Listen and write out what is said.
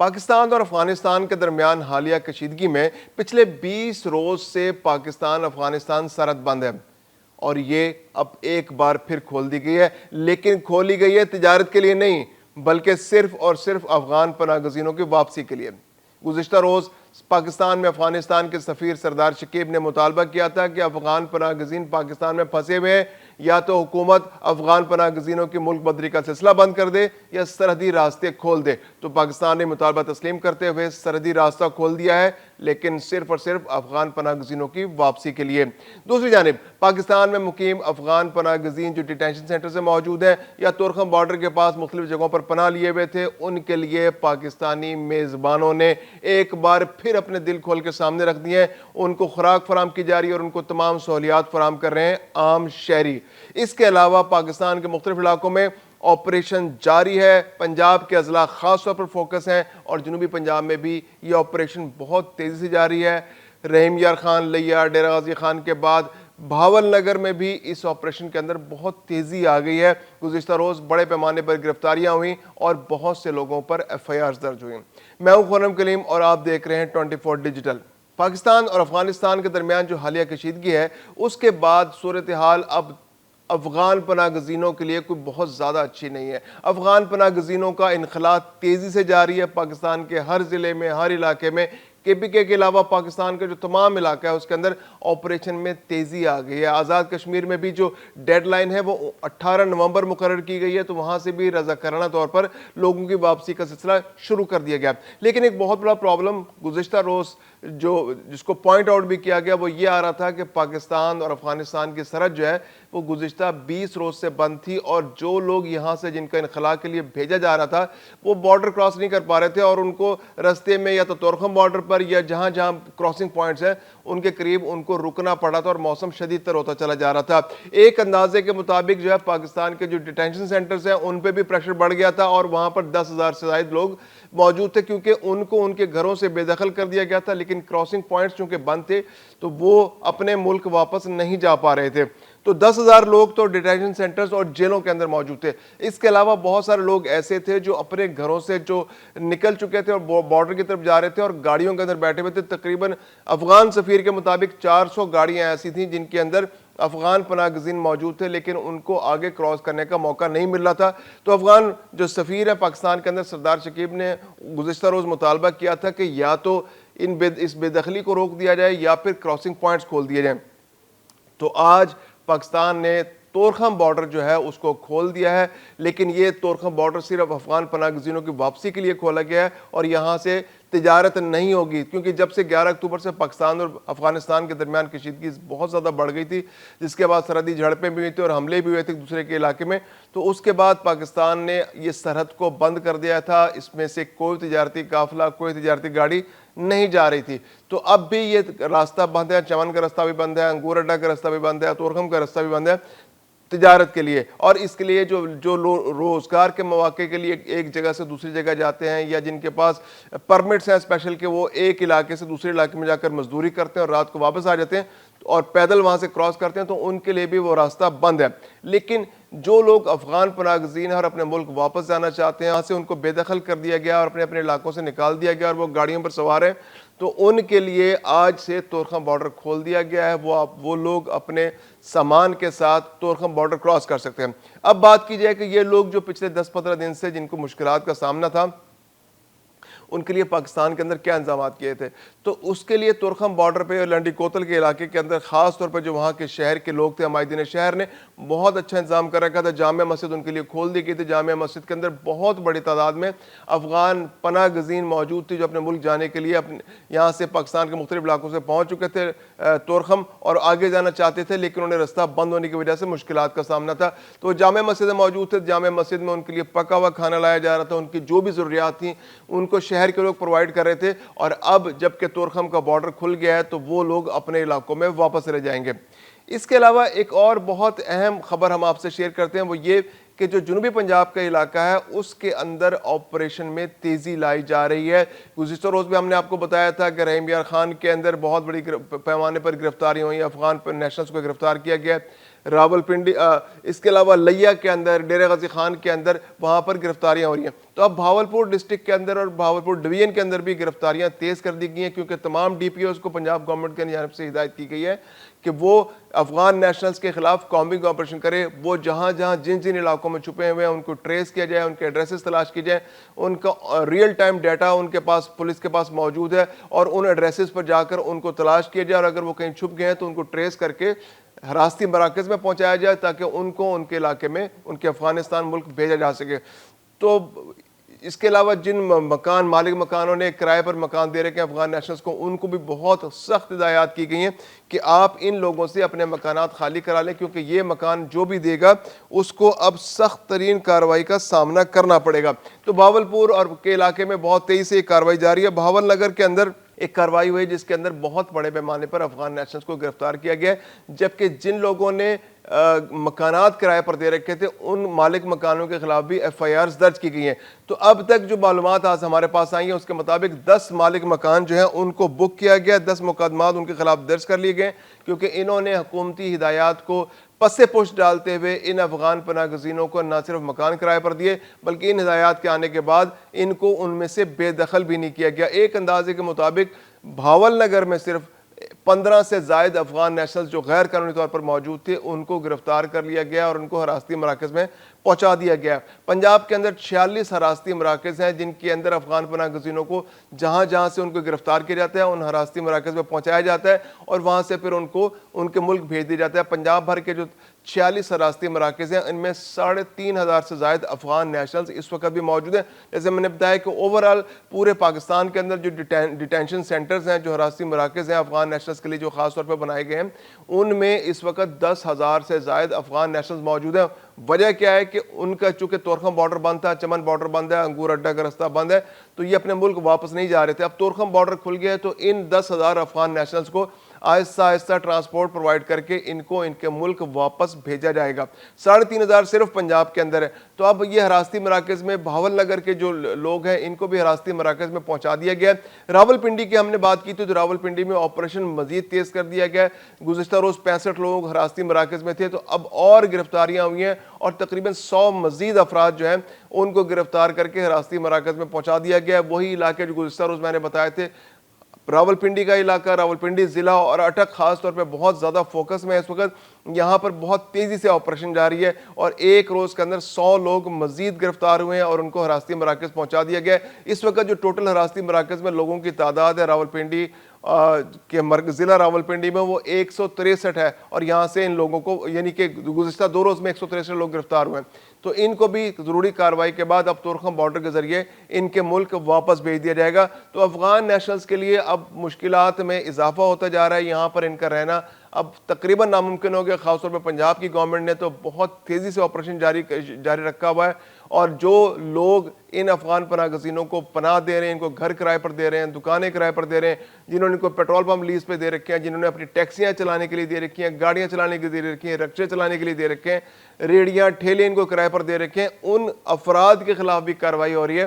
پاکستان اور افغانستان کے درمیان حالیہ کشیدگی میں پچھلے 20 روز سے پاکستان افغانستان سرحد بند ہے اور یہ اب ایک بار پھر کھول دی گئی ہے، لیکن کھولی گئی ہے تجارت کے لیے نہیں بلکہ صرف اور صرف افغان پناہ گزینوں کی واپسی کے لیے۔ گزشتہ روز پاکستان میں افغانستان کے سفیر سردار شکیب نے مطالبہ کیا تھا کہ افغان پناہ گزین پاکستان میں پھنسے ہوئے ہیں یا تو حکومت افغان پناہ گزینوں کی ملک بدری کا سلسلہ بند کر دے یا سرحدی راستے کھول دے، تو پاکستان نے مطالبہ تسلیم کرتے ہوئے سرحدی راستہ کھول دیا ہے، لیکن صرف اور صرف افغان پناہ گزینوں کی واپسی کے لیے۔ دوسری جانب پاکستان میں مقیم افغان پناہ گزین جو ڈیٹینشن سینٹر سے موجود ہیں یا تورخم بارڈر کے پاس مختلف جگہوں پر پناہ لیے ہوئے تھے، ان کے لیے پاکستانی میزبانوں نے ایک بار پھر اپنے دل کھول کے سامنے رکھ دیے ہیں۔ ان کو خوراک فراہم کی جا رہی ہے اور ان کو تمام سہولیات فراہم کر رہے ہیں عام شہری۔ اس کے علاوہ پاکستان کے مختلف علاقوں میں آپریشن جاری ہے۔ پنجاب کے اضلاع خاص طور پر فوکس ہیں اور جنوبی پنجاب میں بھی یہ آپریشن بہت تیزی سے جاری ہے۔ رحیم یار خان، لیا، ڈیرہ غازی خان کے بعد بھاول نگر میں بھی اس آپریشن کے اندر بہت تیزی آ گئی ہے۔ گزشتہ روز بڑے پیمانے پر گرفتاریاں ہوئیں اور بہت سے لوگوں پر ایف آئی آرز درج ہوئیں۔ میں ہوں خرم کلیم اور آپ دیکھ رہے ہیں 24 ڈیجیٹل۔ پاکستان اور افغانستان کے درمیان جو حالیہ کشیدگی ہے اس کے بعد صورتحال اب افغان پناہ گزینوں کے لیے کوئی بہت زیادہ اچھی نہیں ہے۔ افغان پناہ گزینوں کا انخلاء تیزی سے جاری ہے۔ پاکستان کے ہر ضلع میں، ہر علاقے میں، کے پی کے علاوہ پاکستان کا جو تمام علاقہ ہے اس کے اندر آپریشن میں تیزی آ گئی ہے۔ آزاد کشمیر میں بھی جو ڈیڈ لائن ہے وہ 18 نومبر مقرر کی گئی ہے، تو وہاں سے بھی رضاکارانہ طور پر لوگوں کی واپسی کا سلسلہ شروع کر دیا گیا۔ لیکن ایک بہت بڑا پرابلم گزشتہ روز جس کو پوائنٹ آؤٹ بھی کیا گیا وہ یہ آ رہا تھا کہ پاکستان اور افغانستان کی سرحد جو ہے وہ گزشتہ 20 روز سے بند تھی اور جو لوگ یہاں سے جن کا انخلاء کے لیے بھیجا جا رہا تھا وہ بارڈر کراس نہیں کر پا رہے تھے اور ان کو رستے میں یا تو تورخم بارڈر پر یا جہاں جہاں کراسنگ پوائنٹس ہیں ان کے قریب ان کو رکنا پڑا تھا اور موسم شدید تر ہوتا چلا جا رہا تھا۔ ایک اندازے کے مطابق جو ہے پاکستان کے جو ڈیٹینشن سینٹرز ہیں ان پہ بھی پریشر بڑھ گیا تھا اور وہاں پر 10,000 سے زائد لوگ موجود تھے کیونکہ ان کو ان کے گھروں سے بے دخل کر دیا گیا تھا، لیکن کراسنگ پوائنٹس چونکہ بند تھے تو وہ اپنے ملک واپس نہیں جا پا رہے تھے۔ تو 10,000 لوگ تو ڈیٹینشن سینٹرز اور جیلوں کے اندر موجود تھے۔ اس کے علاوہ بہت سارے لوگ ایسے تھے جو اپنے گھروں سے جو نکل چکے تھے اور بارڈر کی طرف جا رہے تھے اور گاڑیوں کے اندر بیٹھے ہوئے تھے۔ تقریباً افغان سفیر کے مطابق 400 گاڑیاں ایسی تھیں جن کے اندر افغان پناہ گزین موجود تھے لیکن ان کو آگے کراس کرنے کا موقع نہیں مل رہا تھا۔ تو افغان جو سفیر ہے پاکستان کے اندر سردار شکیب نے گزشتہ روز مطالبہ کیا تھا کہ یا تو اس بے دخلی کو روک دیا جائے یا پھر کراسنگ پوائنٹس کھول دیے جائیں۔ تو آج پاکستان نے تورخم بارڈر جو ہے اس کو کھول دیا ہے، لیکن یہ تورخم بارڈر صرف افغان پناہ گزینوں کی واپسی کے لیے کھولا گیا ہے اور یہاں سے تجارت نہیں ہوگی، کیونکہ جب سے 11 اکتوبر سے پاکستان اور افغانستان کے درمیان کشیدگی بہت زیادہ بڑھ گئی تھی، جس کے بعد سرحدی جھڑپیں بھی ہوئی تھیں اور حملے بھی ہوئے تھے ایک دوسرے کے علاقے میں، تو اس کے بعد پاکستان نے یہ سرحد کو بند کر دیا تھا۔ اس میں سے کوئی تجارتی قافلہ، کوئی تجارتی گاڑی نہیں جا رہی تھی۔ تو اب بھی یہ راستہ بند ہے، چمن کا راستہ بھی بند ہے، انگور اڈا کا راستہ بھی بند ہے، تورخم کا راستہ بھی بند ہے تجارت کے لیے۔ اور اس کے لیے جو روزگار کے مواقع کے لیے ایک جگہ سے دوسری جگہ جاتے ہیں یا جن کے پاس پرمٹس ہیں اسپیشل کہ وہ ایک علاقے سے دوسرے علاقے میں جا کر مزدوری کرتے ہیں اور رات کو واپس آ جاتے ہیں اور پیدل وہاں سے کراس کرتے ہیں، تو ان کے لیے بھی وہ راستہ بند ہے۔ لیکن جو لوگ افغان پناہ گزین ہیں اور اپنے ملک واپس جانا چاہتے ہیں، یہاں سے ان کو بے دخل کر دیا گیا اور اپنے اپنے علاقوں سے نکال دیا گیا اور وہ گاڑیوں پر سوار ہیں، تو ان کے لیے آج سے تورخم بارڈر کھول دیا گیا ہے۔ وہ لوگ اپنے سامان کے ساتھ تورخم بارڈر کراس کر سکتے ہیں۔ اب بات کی جائے کہ یہ لوگ جو پچھلے 10-15 دن سے جن کو مشکلات کا سامنا تھا ان کے لیے پاکستان کے اندر کیا انتظامات کیے تھے، تو اس کے لیے تورخم بارڈر پہ اور لنڈی کوتل کے علاقے کے اندر خاص طور پر جو وہاں کے شہر کے لوگ تھے، عمائدین شہر نے بہت اچھا انتظام کر رکھا تھا۔ جامع مسجد ان کے لیے کھول دی گئی تھی۔ جامع مسجد کے اندر بہت بڑی تعداد میں افغان پناہ گزین موجود تھی جو اپنے ملک جانے کے لیے یہاں سے پاکستان کے مختلف علاقوں سے پہنچ چکے تھے تورخم اور آگے جانا چاہتے تھے، لیکن انہیں رستہ بند ہونے کی وجہ سے مشکلات کا سامنا تھا۔ تو جامع مسجد موجود تھے، جامع مسجد میں ان کے لیے پکا ہوا کھانا لایا جا رہا تھا، ان کی جو بھی ضروریات تھیں ان کو شہر کے لوگ پرووائڈ کر رہے تھے۔ اور اب جب کہ تورخم کا بارڈر کھل گیا ہے تو وہ لوگ اپنے علاقوں میں واپس چلے جائیں گے۔ اس کے علاوہ ایک اور بہت اہم خبر ہم آپ سے شیئر کرتے ہیں، وہ یہ کہ جو جنوبی پنجاب کا علاقہ ہے اس کے اندر آپریشن میں تیزی لائی جا رہی ہے۔ گزشتہ روز بھی ہم نے آپ کو بتایا تھا کہ رحیم یار خان کے اندر بہت بڑی پیمانے پر گرفتاریاں ہوئی، افغان نیشنلز کو گرفتار کیا گیا۔ راولپنڈی اس کے علاوہ لیا کے اندر، ڈیرہ غازی خان کے اندر وہاں پر گرفتاریاں ہو رہی ہیں. تو اب بھاولپور ڈسٹرکٹ کے اندر اور بھاولپور ڈویژن کے اندر بھی گرفتاریاں تیز کر دی گئی ہیں، کیونکہ تمام ڈی پی اوز کو پنجاب گورنمنٹ کی جانب سے ہدایت کی گئی ہے کہ وہ افغان نیشنلز کے خلاف کامبنگ آپریشن کرے. وہ جہاں جہاں جن علاقوں میں چھپے ہوئے ہیں ان کو ٹریس کیا جائے، ان کے ایڈریسز تلاش کی جائے، ان کا ریئل ٹائم ڈیٹا ان کے پاس، پولیس کے پاس موجود ہے، اور ان ایڈریسز پر جا کر ان کو تلاش کیا جائے، اور اگر وہ کہیں چھپ گئے ہیں تو ان کو ٹریس کر کے حراستی مراکز میں پہنچایا جائے تاکہ ان کو ان کے علاقے میں، ان کے افغانستان ملک بھیجا جا سکے. تو اس کے علاوہ جن مالک مکانوں نے کرائے پر مکان دے رکھے ہیں افغان نیشنلز کو، ان کو بھی بہت سخت ہدایات کی گئی ہیں کہ آپ ان لوگوں سے اپنے مکانات خالی کرا لیں، کیونکہ یہ مکان جو بھی دے گا اس کو اب سخت ترین کارروائی کا سامنا کرنا پڑے گا. تو بھاولپور اور کے علاقے میں بہت تیزی سے یہ کارروائی جاری ہے. بھاول نگر کے اندر ایک کارروائی ہوئی جس کے اندر بہت بڑے پیمانے پر افغان نیشنلز کو گرفتار کیا گیا ہے، جبکہ جن لوگوں نے مکانات کرائے پر دے رکھے تھے ان مالک مکانوں کے خلاف بھی ایف آئی آرز درج کی گئی ہیں. تو اب تک جو معلومات آج ہمارے پاس آئی ہیں اس کے مطابق 10 مالک مکان جو ہیں ان کو بک کیا گیا، 10 مقدمات ان کے خلاف درج کر لیے گئے، کیونکہ انہوں نے حکومتی ہدایات کو پس پشت ڈالتے ہوئے ان افغان پناہ گزینوں کو نہ صرف مکان کرائے پر دیے بلکہ ان ہدایات کے آنے کے بعد ان کو ان میں سے بے دخل بھی نہیں کیا گیا. ایک اندازے کے مطابق بھاول نگر میں صرف 15 سے زائد افغان نیشنلز جو غیر قانونی طور پر موجود تھے ان کو گرفتار کر لیا گیا اور ان کو حراستی مراکز میں پہنچا دیا گیا. پنجاب کے اندر 46 حراستی مراکز ہیں جن کے اندر افغان پناہ گزینوں کو جہاں جہاں سے ان کو گرفتار کیا جاتا ہے ان حراستی مراکز میں پہنچایا جاتا ہے اور وہاں سے پھر ان کو ان کے ملک بھیج دیا جاتا ہے. پنجاب بھر کے جو 46 حراستی مراکز ہیں ان میں 3,500 سے زائد افغان نیشنلز اس وقت بھی موجود ہیں. جیسے میں نے بتایا کہ اوورال پورے پاکستان کے اندر جو ڈیٹینشن سینٹرز ہیں، جو حراستی مراکز ہیں افغان نیشنلز کے لیے جو خاص طور پر بنائے گئے ہیں، ان میں اس وقت 10,000 سے زائد افغان نیشنلز موجود ہیں. وجہ کیا ہے کہ ان کا چونکہ تورخم بارڈر بند تھا، چمن بارڈر بند ہے، انگور اڈا کا رستہ بند ہے، تو یہ اپنے ملک واپس نہیں جا رہے تھے. اب تورخم بارڈر کھل گیا ہے تو ان 10,000 افغان نیشنلز کو آہستہ آہستہ ٹرانسپورٹ پرووائڈ کر کے ان کو ان کے ملک واپس بھیجا جائے گا. 3,500 صرف پنجاب کے اندر ہے. تو اب یہ حراستی مراکز میں بھاول نگر کے جو لوگ ہیں ان کو بھی حراستی مراکز میں پہنچا دیا گیا ہے. راولپنڈی کی ہم نے بات کی تو راولپنڈی میں آپریشن مزید تیز کر دیا گیا ہے. گزشتہ روز 65 لوگ حراستی مراکز میں تھے، تو اب اور گرفتاریاں ہوئی ہیں اور تقریباً 100 مزید افراد جو ہیں ان کو گرفتار کر کے حراستی مراکز میں پہنچا دیا گیا ہے. وہی علاقے جو گزشتہ روز میں نے بتائے تھے، راولپنڈی کا علاقہ، راولپنڈی ضلع اور اٹک خاص طور پہ بہت زیادہ فوکس میں اس وقت. یہاں پر بہت تیزی سے آپریشن جاری ہے اور ایک روز کے اندر 100 لوگ مزید گرفتار ہوئے ہیں اور ان کو حراستی مراکز پہنچا دیا گیا ہے. اس وقت جو ٹوٹل حراستی مراکز میں لوگوں کی تعداد ہے راولپنڈی کے ضلع راولپنڈی میں وہ 163 ہے، اور یہاں سے ان لوگوں کو یعنی کہ گزشتہ 2 روز میں 163 لوگ گرفتار ہوئے ہیں. تو ان کو بھی ضروری کارروائی کے بعد اب تورخم بارڈر کے ذریعے ان کے ملک واپس بھیج دیا جائے گا. تو افغان نیشنلز کے لیے اب مشکلات میں اضافہ ہوتا جا رہا ہے. یہاں پر ان کا رہنا اب تقریباً ناممکن ہو گیا. خاص طور پہ پنجاب کی گورنمنٹ نے تو بہت تیزی سے آپریشن جاری رکھا ہوا ہے، اور جو لوگ ان افغان پناہ گزینوں کو پناہ دے رہے ہیں، ان کو گھر کرائے پر دے رہے ہیں، دکانیں کرائے پر دے رہے ہیں، جنہوں نے ان کو پیٹرول پمپ لیز پہ دے رکھے ہیں، جنہوں نے اپنی ٹیکسیاں چلانے کے لیے دے رکھی ہیں، گاڑیاں چلانے کے لیے دے رکھی ہیں، رکشے چلانے کے لیے دے رکھے ہیں، ریڑیاں ٹھیلے ان کو کرائے پر دے رکھے ہیں، ان افراد کے خلاف بھی کارروائی ہو رہی ہے